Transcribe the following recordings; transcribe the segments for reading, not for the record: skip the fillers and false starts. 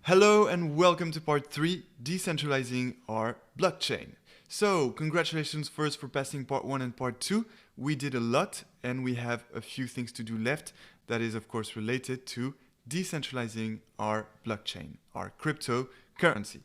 Hello and welcome to part 3, decentralizing our blockchain. So, congratulations first for passing part 1 and part 2. We did a lot and we have a few things to do left that is of course related to decentralizing our blockchain, our cryptocurrency.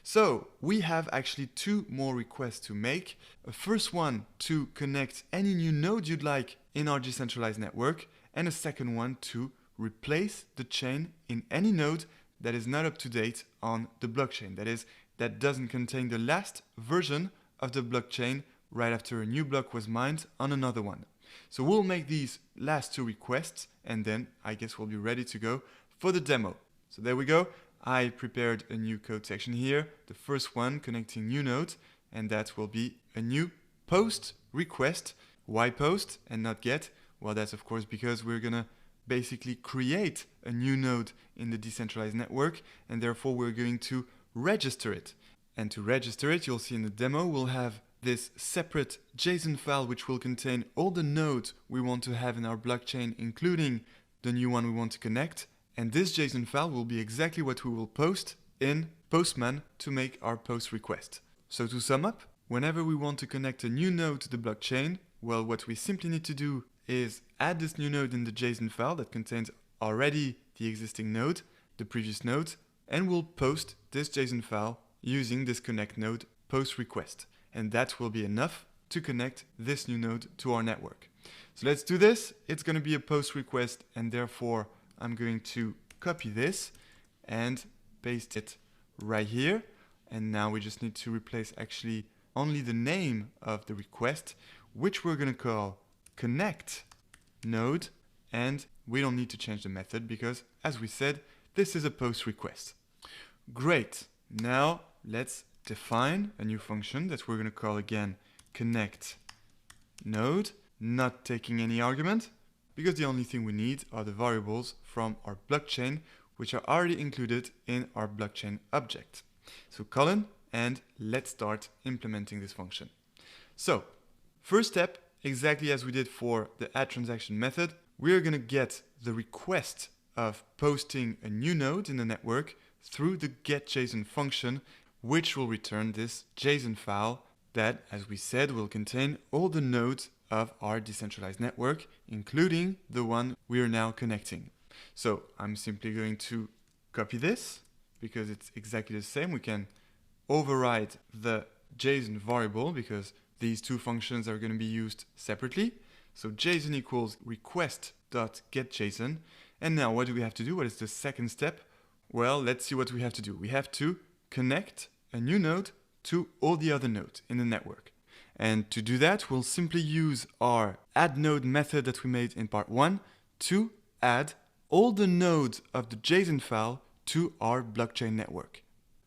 So, we have actually 2 more requests to make. A first one to connect any new node you'd like in our decentralized network, and a second one to replace the chain in any node that is not up to date on the blockchain. That is, that doesn't contain the last version of the blockchain right after a new block was mined on another one. So we'll make these last 2 requests and then I guess we'll be ready to go for the demo. So there we go. I prepared a new code section here, the first one connecting new nodes, and that will be a new post request. Why post and not get? Well, that's of course because we're gonna basically create a new node in the decentralized network, and therefore we're going to register it. And to register it, you'll see in the demo, we'll have this separate JSON file which will contain all the nodes we want to have in our blockchain, including the new one we want to connect. And this JSON file will be exactly what we will post in Postman to make our post request. So to sum up, whenever we want to connect a new node to the blockchain, well, what we simply need to do is add this new node in the JSON file that contains already the existing node, the previous node, and we'll post this JSON file using this connect node post request. And that will be enough to connect this new node to our network. So let's do this. It's going to be a post request, and therefore I'm going to copy this and paste it right here. And now we just need to replace actually only the name of the request, which we're going to call connect node, and we don't need to change the method because, as we said, this is a post request. Great. Now let's define a new function that we're going to call again connect node, not taking any argument, because the only thing we need are the variables from our blockchain, which are already included in our blockchain object. So colon, and let's start implementing this function. So first step, exactly as we did for the add transaction method, we're going to get the request of posting a new node in the network through the getJSON function, which will return this JSON file that, as we said, will contain all the nodes of our decentralized network, including the one we are now connecting. So I'm simply going to copy this because it's exactly the same. We can override the JSON variable because these two functions are going to be used separately. So JSON equals request.getJSON. And now what do we have to do? What is the second step? Well, let's see what we have to do. We have to connect a new node to all the other nodes in the network. And to do that, we'll simply use our add node method that we made in part 1 to add all the nodes of the JSON file to our blockchain network.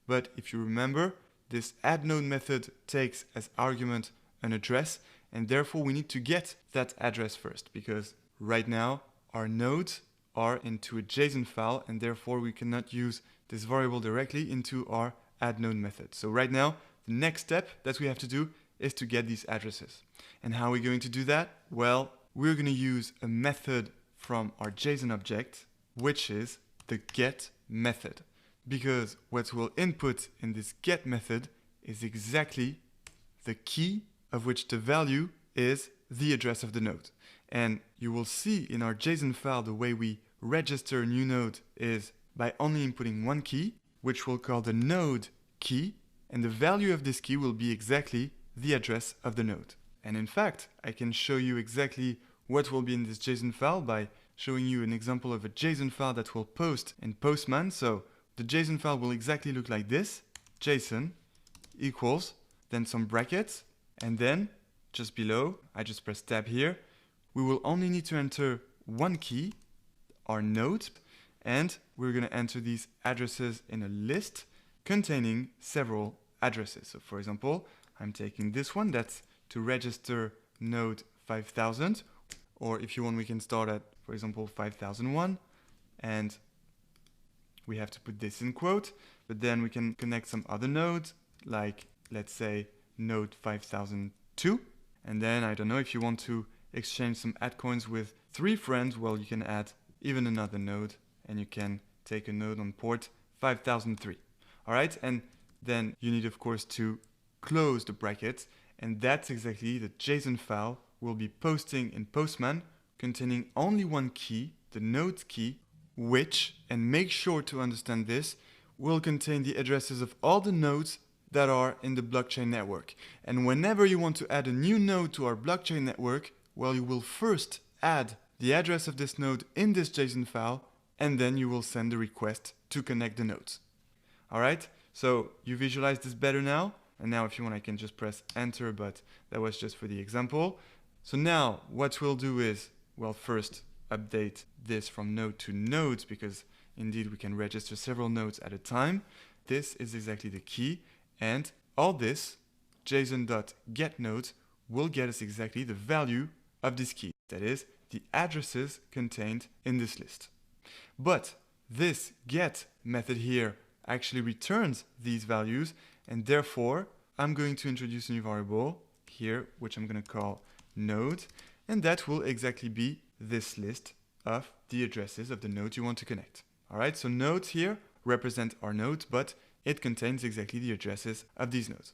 But if you remember, this add node method takes as argument an address, and therefore we need to get that address first, because right now our nodes are into a JSON file, and therefore we cannot use this variable directly into our add node method. So right now, the next step that we have to do is to get these addresses. And how are we going to do that? Well, we're going to use a method from our JSON object, which is the get method. Because what we'll input in this get method is exactly the key of which the value is the address of the node. And you will see in our JSON file the way we register a new node is by only inputting one key, which we'll call the node key, and the value of this key will be exactly the address of the node. And in fact, I can show you exactly what will be in this JSON file by showing you an example of a JSON file that we'll post in Postman. So the JSON file will exactly look like this: JSON equals, then some brackets, and then just below, I just press tab here, we will only need to enter one key, our node, and we're going to enter these addresses in a list containing several addresses. So for example, I'm taking this one, that's to register node 5000, or if you want, we can start at, for example, 5001, and we have to put this in quote, but then we can connect some other nodes, like let's say node 5002, and then I don't know, if you want to exchange some altcoins with 3 friends, well, you can add even another node, and you can take a node on port 5003. All right, and then you need, of course, to close the brackets, and that's exactly the JSON file we'll be posting in Postman, containing only one key, the node key, which, and make sure to understand this, will contain the addresses of all the nodes that are in the blockchain network. And whenever you want to add a new node to our blockchain network, well, you will first add the address of this node in this JSON file, and then you will send the request to connect the nodes. All right, so you visualize this better now. And now if you want, I can just press enter, but that was just for the example. So now what we'll do is, well, first update this from node to nodes, because indeed we can register several nodes at a time. This is exactly the key. And all this, JSON.getNodes, will get us exactly the value of this key. That is, the addresses contained in this list. But this get method here actually returns these values, and therefore I'm going to introduce a new variable here, which I'm going to call node, and that will exactly be this list of the addresses of the nodes you want to connect. All right, so nodes here represent our nodes, but it contains exactly the addresses of these nodes.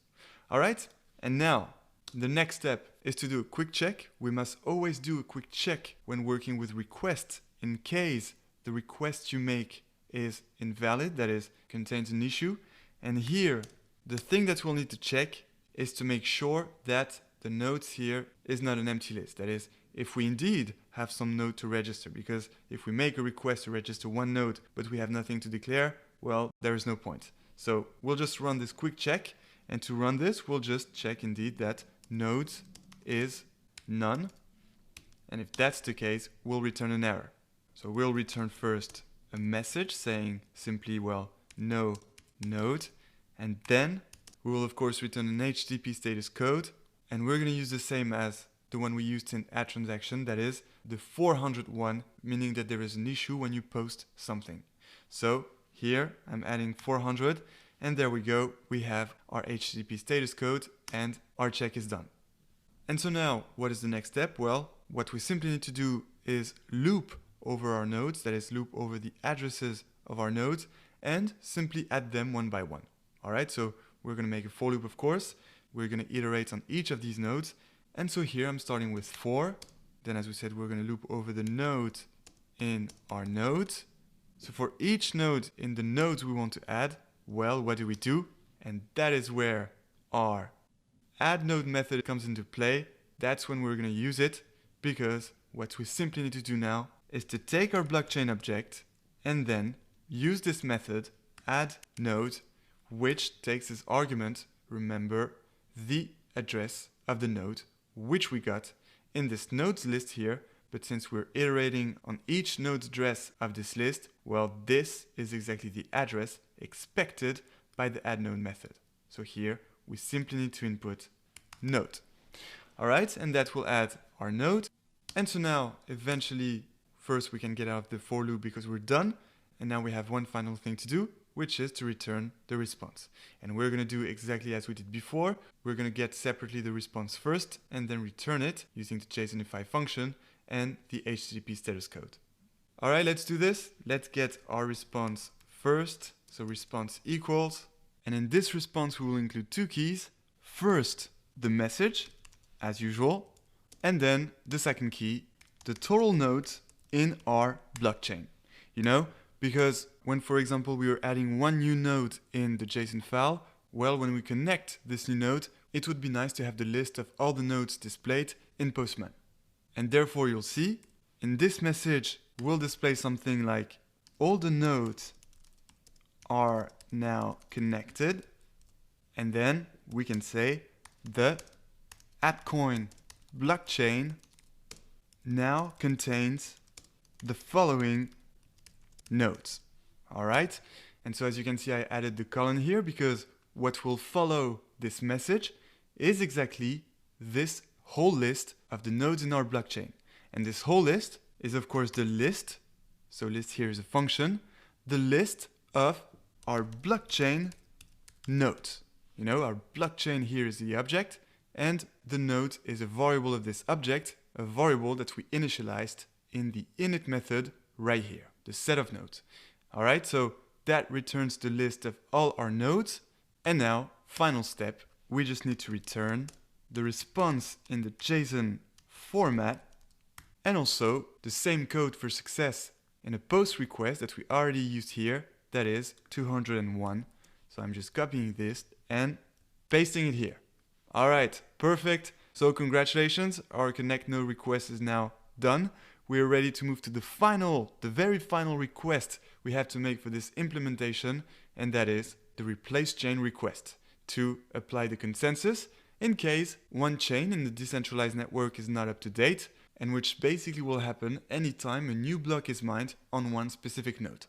All right, and now the next step is to do a quick check. We must always do a quick check when working with requests in case the request you make is invalid, that is, contains an issue. And here, the thing that we'll need to check is to make sure that the nodes here is not an empty list. That is, if we indeed have some node to register, because if we make a request to register one node, but we have nothing to declare, well, there is no point. So we'll just run this quick check. And to run this, we'll just check indeed that nodes is none. And if that's the case, we'll return an error. So we'll return first a message saying simply, well, no node. And then we will, of course, return an HTTP status code. And we're going to use the same as the one we used in add transaction, that is the 401, meaning that there is an issue when you post something. So here I'm adding 400, and there we go. We have our HTTP status code, and our check is done. And so now, what is the next step? Well, what we simply need to do is loop over our nodes, that is, loop over the addresses of our nodes, and simply add them one by one. All right, so we're going to make a for loop, of course. We're going to iterate on each of these nodes. And so here I'm starting with 4. Then, as we said, we're going to loop over the node in our nodes. So for each node in the nodes we want to add, well, what do? And that is where our add node method comes into play. That's when we're going to use it, because what we simply need to do now is to take our blockchain object and then use this method add node, which takes as argument, remember, the address of the node which we got in this nodes list here. But since we're iterating on each node's address of this list, well, this is exactly the address expected by the add node method. So here we simply need to input node. All right, and that will add our node. And so now eventually first we can get out of the for loop because we're done. And now we have one final thing to do, which is to return the response. And we're going to do exactly as we did before. We're going to get separately the response first and then return it using the JSONify function and the HTTP status code. All right, let's do this. Let's get our response first. So response equals, and in this response we will include two keys. First, the message, as usual, and then the second key, the total nodes in our blockchain. You know, because when, for example, we are adding one new node in the JSON file, well, when we connect this new node, it would be nice to have the list of all the nodes displayed in Postman. And therefore, you'll see, in this message, we'll display something like, all the nodes are now connected. And then we can say, the Atcoin blockchain now contains the following nodes. All right. And so as you can see, I added the colon here because what will follow this message is exactly this whole list of the nodes in our blockchain. And this whole list is, of course, the list. So list here is a function, the list of our blockchain nodes. You know, our blockchain here is the object, and the node is a variable of this object, a variable that we initialized in the init method right here, the set of nodes. All right, so that returns the list of all our nodes. And now, final step, we just need to return the response in the JSON format, and also the same code for success in a post request that we already used here, that is 201. So I'm just copying this and pasting it here. All right, perfect. So congratulations, our connect node request is now done. We are ready to move to the very final request we have to make for this implementation, and that is the replace chain request to apply the consensus in case one chain in the decentralized network is not up to date, and which basically will happen anytime a new block is mined on one specific node.